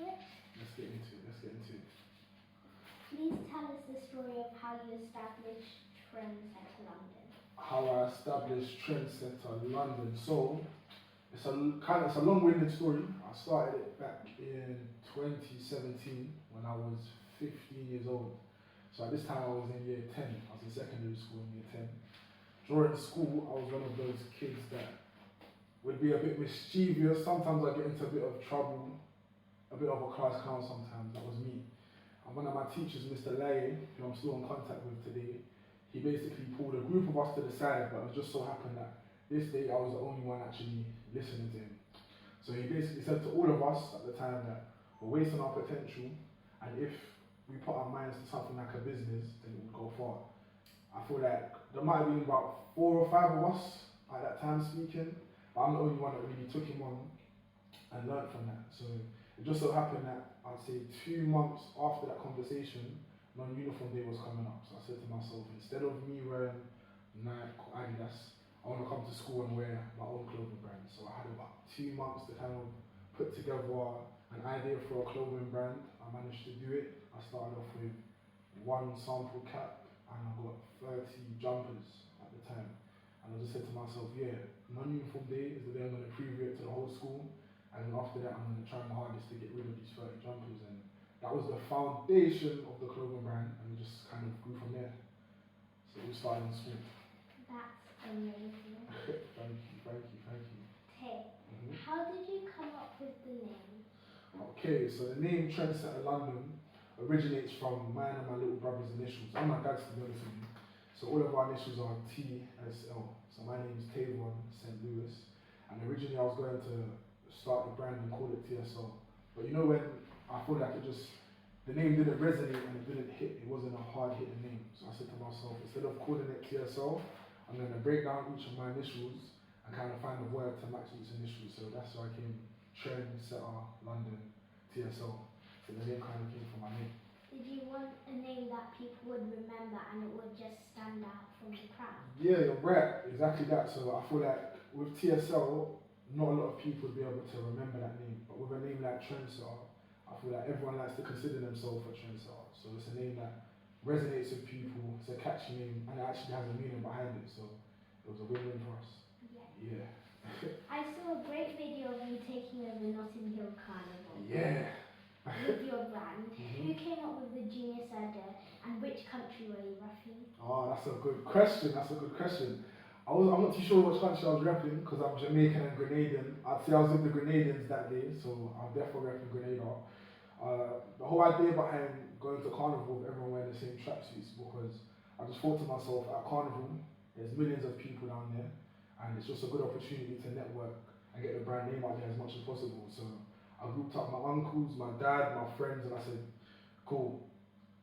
it? Let's get into it. Please tell us the story of how you established Trendsetter London. How I established Trendsetter London. So it's a long-winded story. I started it back in 2017 when I was 15 years old. So at this time I was in year 10. I was in secondary school in year 10. During school, I was one of those kids that would be a bit mischievous. Sometimes I get into a bit of trouble, a bit of a class clown sometimes. That was me. And one of my teachers, Mr. Laye, who I'm still in contact with today, he basically pulled a group of us to the side, but it just so happened that this day I was the only one actually listening to him. So he basically said to all of us at the time that we're wasting our potential, and if we put our minds to something like a business, then it would go far. I feel like there might have been about 4 or 5 of us at that time speaking, but I'm the only one that really took him on and learned from that. So it just so happened that I'd say 2 months after that conversation, non-uniform day was coming up. So I said to myself, instead of me wearing Nike or Adidas, I want to come to school and wear my own clothing brand. So I had about 2 months to kind of put together an idea for a clothing brand. I managed to do it. I started off with 1 sample cap and I got 30 jumpers at the time. And I just said to myself, yeah, non-uniform day is the day I'm going to preview it to the whole school. And then after that, I'm going to try my hardest to get rid of these 30 jumpers. And that was the foundation of the clothing brand, and it just kind of grew from there. So we started in school. That's amazing. Thank you. Okay, how did you come up with the name? Okay, so the name Trendsetter London originates from mine and my little brother's initials. I'm my dad's, to be honest with you. So all of our initials are TSL. So my name is Tavon St. Louis. And originally I was going to start the brand and call it TSL. But you know when I feel like the name didn't resonate and it didn't hit, it wasn't a hard hitting name. So I said to myself, instead of calling it TSL, I'm going to break down each of my initials and kind of find a word to match each initial. So that's why I came Trendsetter London TSL. So the name kind of came from my name. Did you want a name that people would remember and it would just stand out from the crowd? Yeah, you're right, exactly that. So I feel like with TSL, not a lot of people would be able to remember that name. But with a name like Trendsetter, I feel like everyone likes to consider themselves a trendsetter. So it's a name that resonates with people, it's a catchy name, and it actually has a meaning behind it. So it was a win-win for us. Yeah. I saw a great video of you taking over Notting Hill Carnival. Yeah. With your brand. Who came up with the genius idea and which country were you repping? Oh, that's a good question. I'm not too sure which country I was repping because I'm Jamaican and Grenadian. I'd say I was with the Grenadians that day, so I'm definitely repping Grenada. The whole idea behind going to Carnival with everyone wearing the same tracksuits because I just thought to myself, at Carnival, there's millions of people down there and it's just a good opportunity to network and get the brand name out there as much as possible. So I grouped up my uncles, my dad, my friends, and I said, cool,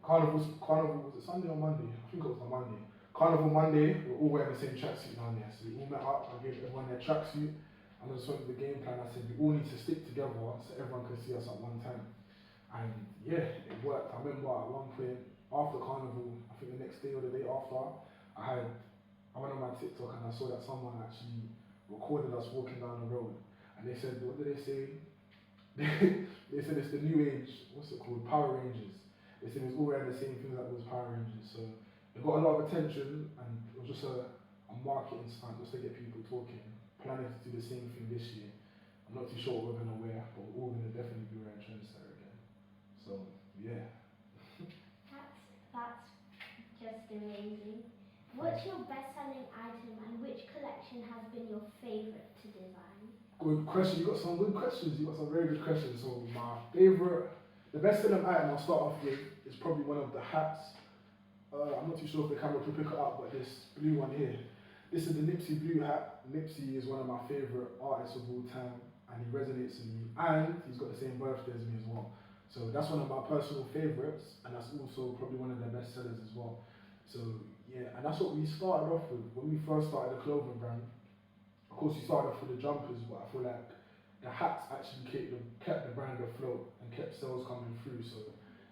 Carnival, was it Sunday or Monday? I think it was on Monday. Carnival Monday, we're all wearing the same tracksuit down there. So we all met up, I gave everyone their tracksuit, and I just went with the game plan. I said, we all need to stick together so everyone can see us at one time. And yeah, it worked. I remember at one point, after Carnival, I think the next day or the day after, I went on my TikTok and I saw that someone actually recorded us walking down the road. And they said, what did they say? They said it's the new age, what's it called? Power Rangers. They said it's all wearing the same things that was Power Rangers. So it got a lot of attention and it was just a marketing stunt just to get people talking. Planning to do the same thing this year. I'm not too sure what we're going to wear, but we're all going to definitely be wearing Trendsetter again. So, yeah. That's just amazing. What's your best-selling item and which collection has been your favourite to design? Good question. You got some good questions. You got some very good questions. So my favourite, the best-selling item I'll start off with is probably one of the hats. I'm not too sure if the camera can pick it up, but this blue one here. This is the Nipsey blue hat. Nipsey is one of my favourite artists of all time, and he resonates with me. And he's got the same birthday as me as well. So that's one of my personal favourites, and that's also probably one of their best sellers as well. So yeah, and that's what we started off with. When we first started the clothing brand, of course we started off with the jumpers, but I feel like the hats actually kept the brand afloat and kept sales coming through. So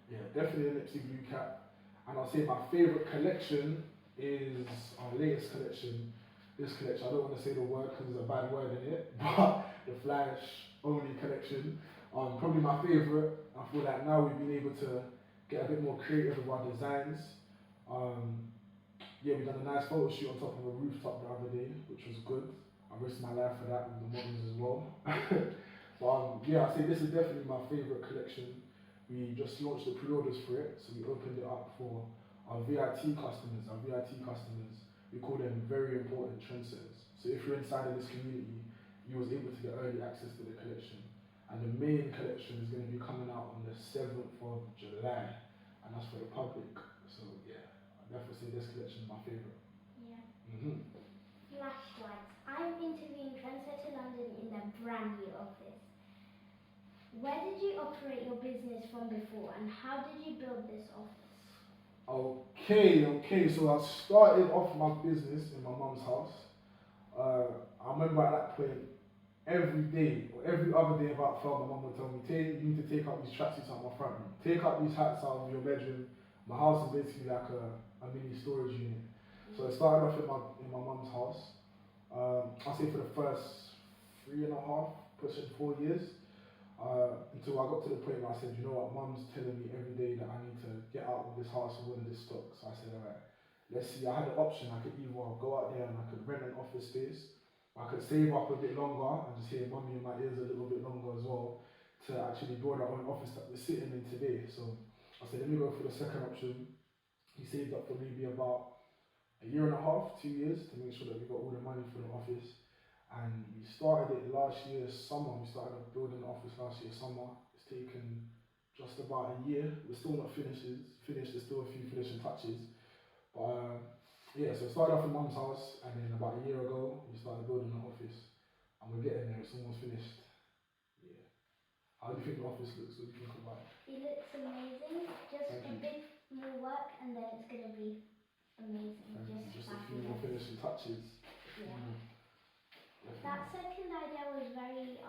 yeah, definitely a Nipsey blue cap. And I'll say my favourite collection is our latest collection. This collection, I don't want to say the word because there's a bad word in it, but the Flash only collection. Probably my favourite. I feel like now we've been able to get a bit more creative with our designs. Yeah, we done a nice photo shoot on top of a rooftop the other day, which was good. I risked my life for that with the models as well. But yeah, I say this is definitely my favourite collection. We just launched the pre-orders for it, so we opened it up for our VIT customers. Our VIT customers, we call them very important trendsetters. So if you're inside of this community, you was able to get early access to the collection. And the main collection is going to be coming out on the 7th of July, and that's for the public. So yeah, I'd definitely say this collection is my favourite. Yeah. Flashlights. I'm interviewing Trendsetter London in their brand new office. Where did you operate your business from before, and how did you build this office? Okay, so I started off my business in my mum's house. I remember at that point, every day or every other day about 12, my mum would tell me, you need to take out these tracksuits out of my front room. Take out these hats out of your bedroom. My house is basically like a mini storage unit. So it started off in my mum's house. I'll say for the first 3.5, pushing 4 years. Until I got to the point where I said, you know what, mum's telling me every day that I need to get out of this house and win this stock. So I said, alright, let's see. I had the option. I could either go out there and I could rent an office space. I could save up a bit longer and just hear mummy in my ears a little bit longer as well to actually build our own office that we're sitting in today. So I said, let me go for the second option. He saved up for maybe about 1.5 years, 2 years to make sure that we got all the money for the office. And we started it last year summer. We started building the office last year summer. It's taken just about a year. We're still not finished. There's still a few finishing touches. But yeah, so it started off in mum's house, and then about a year ago, we started building the office. And we're getting there. It's almost finished. Yeah. How do you think the office looks? What do you think about it? It looks amazing. Just a bit more work, and then it's going to be amazing. Just a few more finishing touches. Yeah. That second idea was very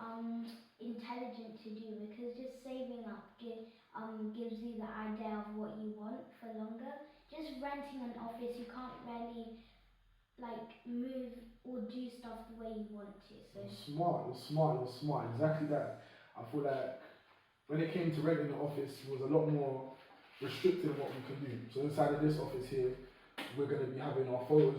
intelligent to do, because just saving up gives you the idea of what you want for longer. Just renting an office, you can't really like move or do stuff the way you want to. So you're smart. Exactly that. I feel like when it came to renting the office, it was a lot more restricted in what we can do. So inside of this office here, we're going to be having our photo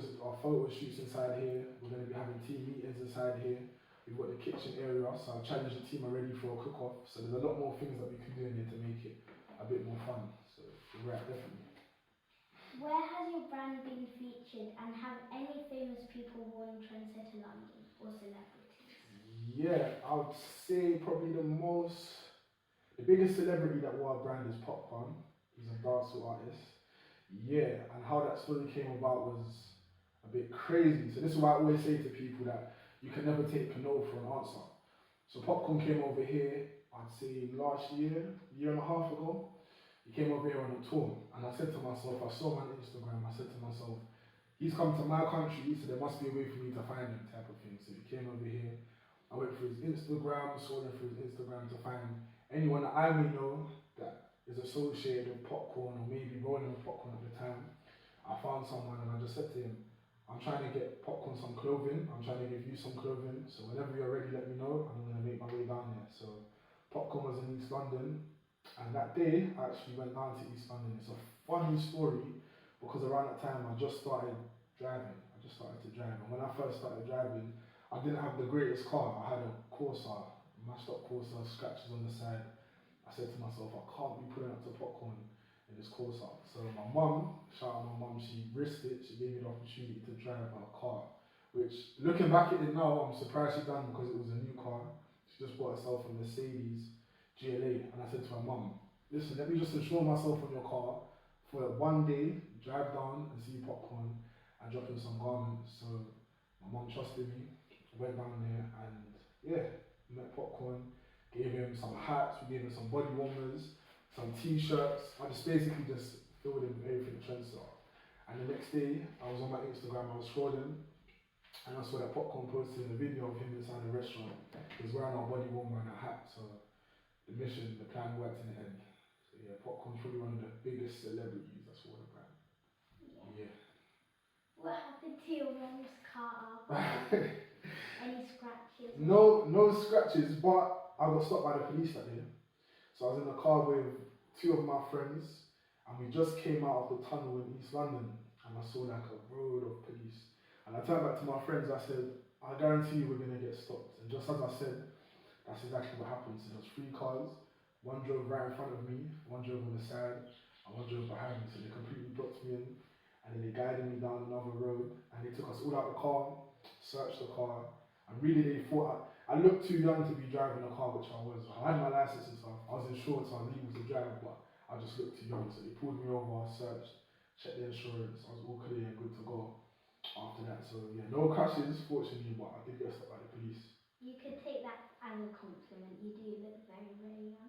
shoots inside here. We're going to be having team meetings inside here. We've got the kitchen area, so I've challenged the team already for a cook-off. So there's a lot more things that we can do in here to make it a bit more fun. So you're right, definitely. Where has your brand been featured, and have any famous people worn Trendsetter London or celebrities? Yeah, I would say probably the biggest celebrity that wore our brand is Popcorn. He's a dancehall artist. Yeah, and how that story came about was a bit crazy. So this is why I always say to people that you can never take no for an answer. So Popcorn came over here, I'd say last year, 1.5 years ago. He came over here on a tour, and I said to myself, I saw him on Instagram, I said to myself, he's come to my country, so there must be a way for me to find him, type of thing. So he came over here, I went through his Instagram, scrolling through his Instagram to find anyone that I may know that is associated with Popcorn, or maybe rolling with Popcorn at the time. I found someone and I just said to him, I'm trying to get Popcorn some clothing, I'm trying to give you some clothing, so whenever you're ready, let me know, I'm going to make my way down there. So Popcorn was in East London, and that day I actually went down to East London. It's a funny story because around that time I just started driving. And when I first started driving, I didn't have the greatest car. I had a Corsa, mashed up Corsa, scratches on the side. I said to myself, I can't be pulling up to Popcorn in this Corsa. So my mum, shout out my mum, she risked it. She gave me the opportunity to drive her car, which looking back at it now, I'm surprised she done because it was a new car. She just bought herself a Mercedes GLA, and I said to my mum, listen, let me just insure myself on your car for one day, drive down and see Popcorn and drop in some garments. So my mum trusted me, went down there, and yeah, met Popcorn, gave him some hats, we gave him some body warmers, some t-shirts. I just basically just filled him with everything Trendsetter. And the next day, I was on my Instagram, I was scrolling, and I saw that Popcorn posted a video of him inside the restaurant. He was wearing a body warmer and a hat, so the plan worked in the end. So yeah, Popcorn's probably one of the biggest celebrities that's for the brand. Yeah. What happened to your mum's car? Any scratches? scratches? No scratches, but I got stopped by the police that day. So I was in the car with two of my friends, and we just came out of the tunnel in East London, and I saw like a road of police. And I turned back to my friends, I said, I guarantee you we're gonna get stopped. And just as I said, that's exactly what happened. So there was three cars, one drove right in front of me, one drove on the side, and one drove behind me. So they completely blocked me in, and then they guided me down another road, and they took us all out the car, searched the car, and really they thought I looked too young to be driving a car, which I was. I had my license and stuff. I was insured, so I was legal to drive, but I just looked too young. So they pulled me over, searched, checked the insurance. I was all clear and good to go after that. So yeah, no crashes, fortunately, but I did get stopped by the police. You could take that as a compliment. You do look very, very young.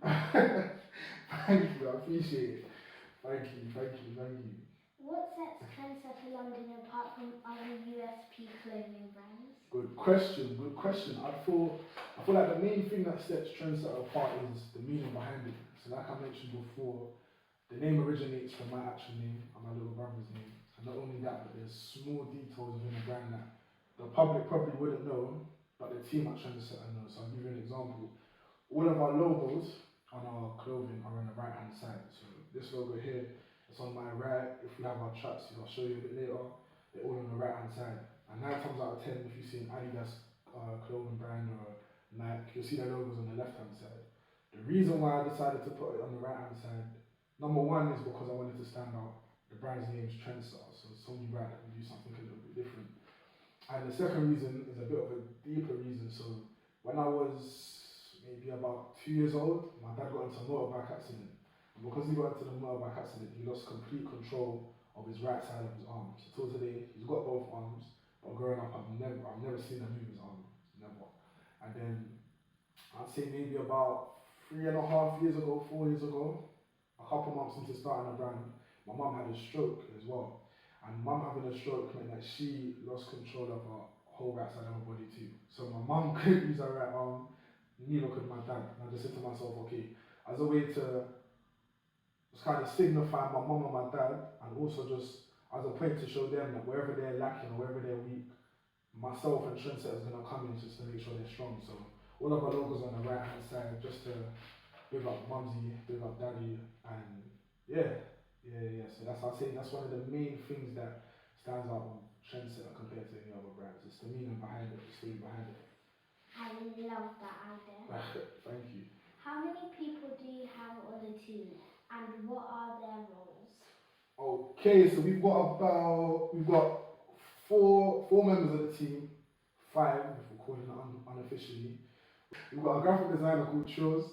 Thank you, I appreciate it. Thank you. What sets Trendsetter London apart from other USP clothing brands? Good question. I feel like the main thing that sets Trendsetter apart is the meaning behind it. So like I mentioned before, the name originates from my actual name and my little brother's name. And not only that, but there's small details within the brand that the public probably wouldn't know, but the team at Trendsetter knows. So I'll give you an example. All of our logos on our clothing are on the right hand side. So this logo here, it's on my right. If we have our tracksuits, I'll show you a bit later, they're all on the right hand side. And 9 times out of 10, if you see an Adidas clothing brand or Nike, you'll see their logos on the left hand side. The reason why I decided to put it on the right hand side, number one is because I wanted to stand out. The brand's name is Trendsetter, so it's only right that we do something a little bit different. And the second reason is a bit of a deeper reason. So when I was maybe about 2 years old, my dad got into a motorbike accident. And because he got into the motorbike accident, he lost complete control of his right side of his arm. So till today, he's got both arms, but growing up, I've never seen him move his arm, never. And then I'd say maybe about 3.5 years ago, 4 years ago, a couple months into starting a brand, my mum had a stroke as well. And mum having a stroke meant that she lost control of her whole right side of her body too. So my mum couldn't use her right arm, neither could my dad. And I just said to myself, okay, as a way to just kind of signify my mum and my dad, and also just as a point to show them that wherever they're lacking or wherever they're weak, myself and Trendsetter is going to come in just to make sure they're strong. So all of our logos on the right hand side, just to big up Mumsy, big up Daddy, and yeah. So that's one of the main things that stands out with Trendsetter compared to any other brands. It's the meaning behind it, the story behind it. I love that idea. Thank you. How many people do you have on the team, and what are their roles? Okay, so we've got four members of the team, 5 if we're calling it unofficially. We've got a graphic designer called Chuz,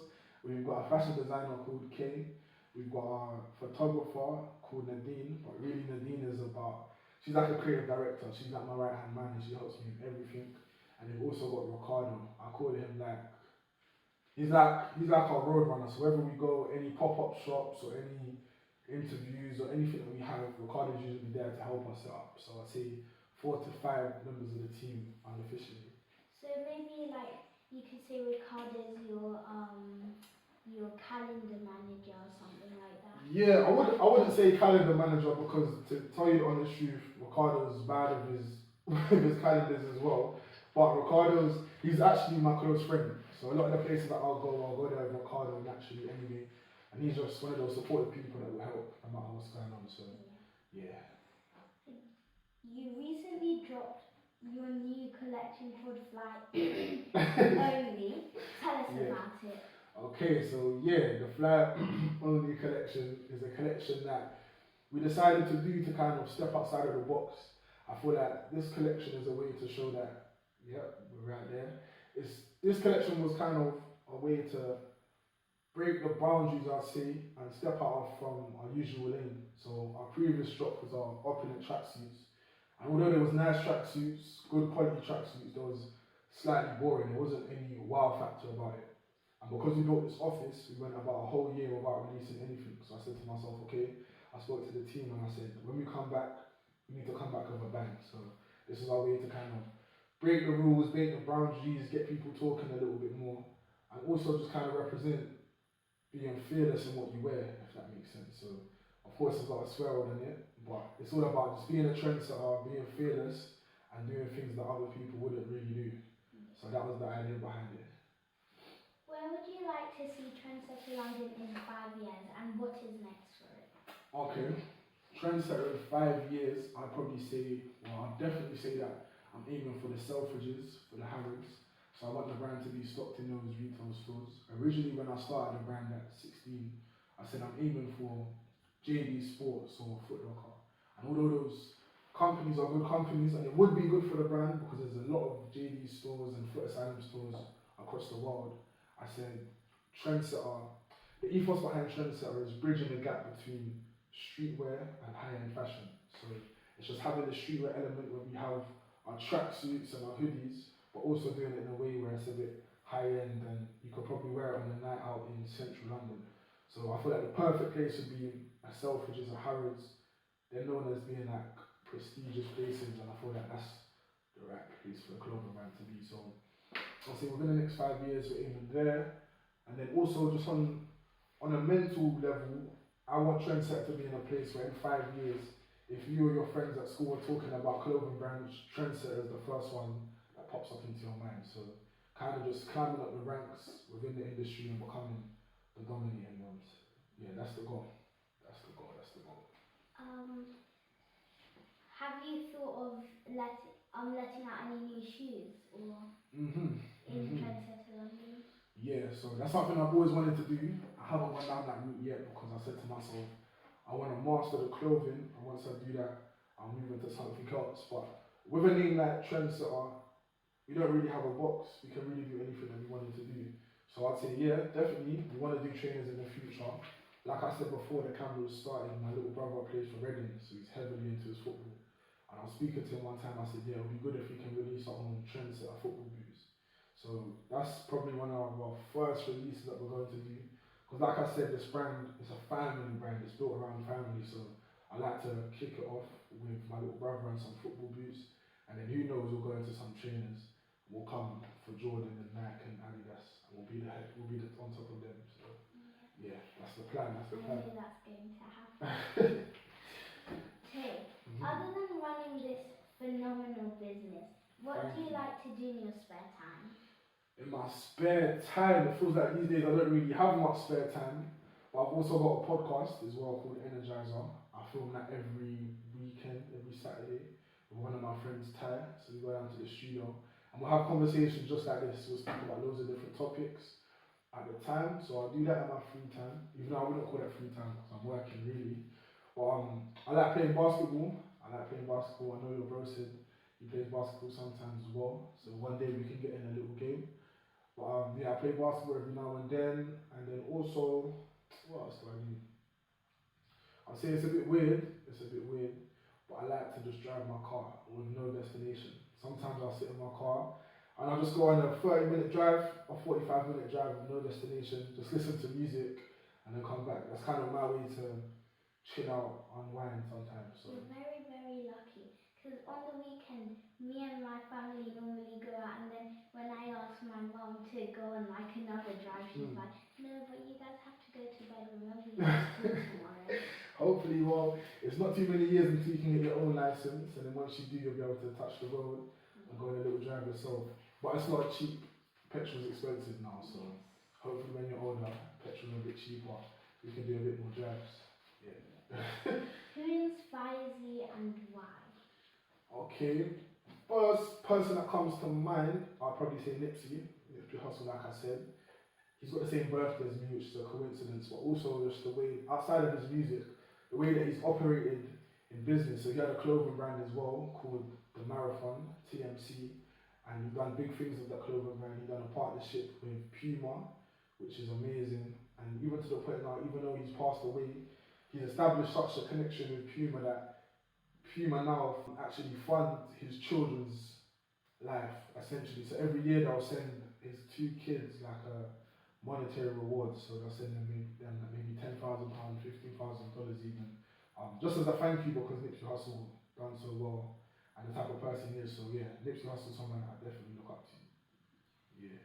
we've got a fashion designer called Kay, we've got a photographer called Nadine, but really Nadine she's like a creative director, she's like my right hand man and she helps me with everything. And we've also got Ricardo, I call him he's like our road runner, so wherever we go, any pop-up shops or any interviews or anything that we have, Ricardo's usually there to help us set up. So I'd say 4 to 5 members of the team unofficially. So maybe you could say Ricardo's your calendar manager or something like that. Yeah, I wouldn't say calendar manager because to tell you the honest truth, Ricardo's bad with his calendars as well. But he's actually my close friend. So a lot of the places that I'll go there with Ricardo naturally anyway. And he's just one of those supportive people that will help no matter what's going on. So yeah. You recently dropped your new collection called Fly Only. Tell us about it. Okay, so yeah, the Fly Only collection is a collection that we decided to do to kind of step outside of the box. I feel like this collection is a way to show that, we're right there. This collection was kind of a way to break the boundaries, I'd say, and step out from our usual lane. So our previous drop was our opulent tracksuits. And although there was nice tracksuits, good quality tracksuits, there was slightly boring. There wasn't any wow factor about it. And because we built this office, we went about a whole year without releasing anything. So I said to myself, okay, I spoke to the team and I said, when we come back, we need to come back with a bang. So this is our way to kind of break the rules, break the boundaries, get people talking a little bit more, and also just kind of represent being fearless in what you wear, if that makes sense. So of course I've got a swear word in it, but it's all about just being a trendsetter, being fearless, and doing things that other people wouldn't really do. So that was the idea behind it. Where would you like to see Trendsetter London in 5 years, and what is next for it? Okay, Trendsetter in 5 years, I'd probably say, well, I'd definitely say that I'm aiming for the Selfridges, for the Harrods. So I want the brand to be stocked in those retail stores. Originally, when I started the brand at 16, I said I'm aiming for JD Sports or Foot Locker. And although those companies are good companies, and it would be good for the brand because there's a lot of JD stores and Foot Asylum stores across the world, I said Trendsetter, the ethos behind Trendsetter is bridging the gap between streetwear and high-end fashion. So it's just having the streetwear element where we have our tracksuits and our hoodies, but also doing it in a way where it's a bit high-end and you could probably wear it on a night out in central London. So I feel like the perfect place would be a Selfridges, a Harrods. They're known as being like prestigious places, and I feel like that's the right place for a clothing brand to be. So I'll say within the next 5 years we're aiming there. And then also just on a mental level, I want Trendsetter to be in a place where in 5 years, if you or your friends at school are talking about clothing brands, Trendsetter is the first one that pops up into your mind. So kind of just climbing up the ranks within the industry and becoming the dominating ones. Yeah, that's the goal. That's the goal. That's the goal. Have you thought of letting out any new shoes or in Trendsetter London? Yeah, so that's something I've always wanted to do. I haven't gone down that route yet because I said to myself, I want to master the clothing, and once I do that, I'll move into something else. But with a name like Trendsetter, we don't really have a box. We can really do anything that we wanted to do. So I'd say, yeah, definitely, we want to do trainers in the future. Like I said before, the camera was starting, my little brother plays for Reading, so he's heavily into his football. And I was speaking to him one time, I said, yeah, it would be good if we can release our own Trendsetter football boots. So that's probably one of our first releases that we're going to do. Because like I said, this brand is a family brand, it's built around family. So I like to kick it off with my little brother and some football boots. And then who knows, we'll go into some trainers. We'll come for Jordan and Nike and Adidas. And we'll be on top of them. So yeah, that's the plan, that's the plan. I know that's going to happen. Okay, other than running this phenomenal business, what do you like to do in your spare time? In my spare time, it feels like these days I don't really have much spare time. But I've also got a podcast as well called Energizer. I film that every weekend, every Saturday, with one of my friends, Ty. So we go down to the studio and we'll have conversations just like this. We'll speak about loads of different topics at the time. So I'll do that in my free time, even though I wouldn't call that free time because I'm working really. But I like playing basketball. I know your bro said he plays basketball sometimes as well. So one day we can get in a little game. But yeah, I play basketball every now and then also, what else do I do? I'd say it's a bit weird, but I like to just drive my car with no destination. Sometimes I'll sit in my car and I'll just go on a 30-minute drive, a 45-minute drive with no destination, just listen to music and then come back. That's kind of my way to chill out, unwind sometimes. So. You're very, very lucky. Because on the weekend, me and my family normally go out, and then when I ask my mum to go on like another drive, she's like, no, but you guys have to go to bed, remember you have school tomorrow. Hopefully, well, it's not too many years until you can get your own license, and then once you do, you'll be able to touch the road and go on a little drive yourself. But it's not cheap. Petrol's expensive now, so hopefully when you're older, petrol's a bit cheaper, you can do a bit more drives. Yeah. Who inspires you and why? Okay, first person that comes to mind, I'll probably say Nipsey Hussle, like I said. He's got the same birthday as me, which is a coincidence, but also just the way, outside of his music, the way that he's operated in business. So he had a clothing brand as well called The Marathon, TMC, and he's done big things with that clothing brand. He's done a partnership with Puma, which is amazing, and even to the point now, even though he's passed away, he's established such a connection with Puma that Puma now actually fund his children's life, essentially. So every year they'll send his 2 kids like a monetary reward. So they'll send them maybe £10,000, $15,000 even, just as a thank you because Nipsey Hussle done so well and the type of person he is. So yeah, Nipsey Hussle is someone I definitely look up to. Yeah.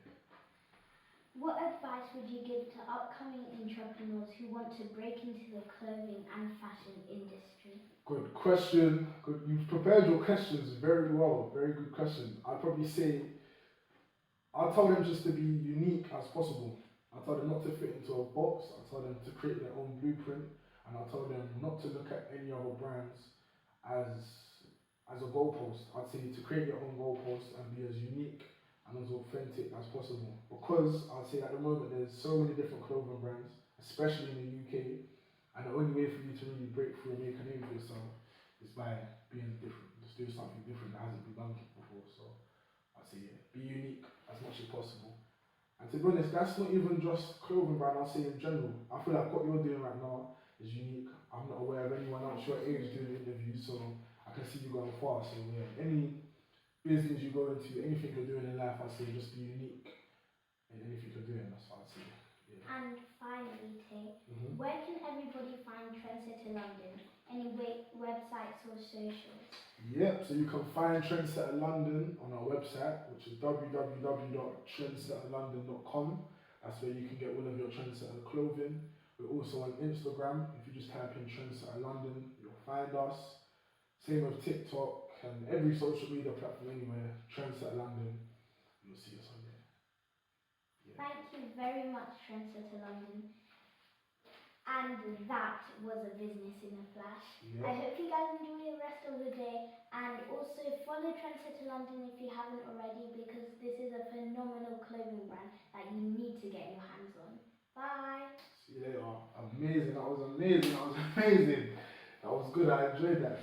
What advice would you give to upcoming entrepreneurs who want to break into the clothing and fashion industry? Good question. Good. You've prepared your questions very well. Very good question. I'd probably say I tell them just to be unique as possible. I tell them not to fit into a box. I tell them to create their own blueprint, and I tell them not to look at any other brands as a goalpost. I'd say to create your own goalpost and be as unique and as authentic as possible. Because I'd say at the moment there's so many different clothing brands, especially in the UK, and the only way for you to really break through and make a name for yourself is by being different. Just do something different that hasn't been done before. So I'd say yeah, be unique as much as possible. And to be honest, that's not even just clothing brand, I'll say in general. I feel like what you're doing right now is unique. I'm not aware of anyone else your age doing interviews, so I can see you going far. So yeah, any business you go into, anything you're doing in life, I'd say just be unique in anything you're doing, that's what I'd say. Yeah. And finally, Tay, where can everybody find Trendsetter London? Any websites or socials? Yep, so you can find Trendsetter London on our website, which is www.trendsetterlondon.com. That's where you can get all of your Trendsetter clothing. We're also on Instagram. If you just type in Trendsetter London, you'll find us. Same with TikTok and every social media platform anywhere, Trendsetter London, you'll see us on there. Yeah. Thank you very much, Trendsetter London. And that was a business in a flash. Yeah. I hope you guys enjoy the rest of the day, and also follow Trendsetter London if you haven't already, because this is a phenomenal clothing brand that you need to get your hands on. Bye. See you later. Amazing. That was amazing. That was amazing. That was good. I enjoyed that.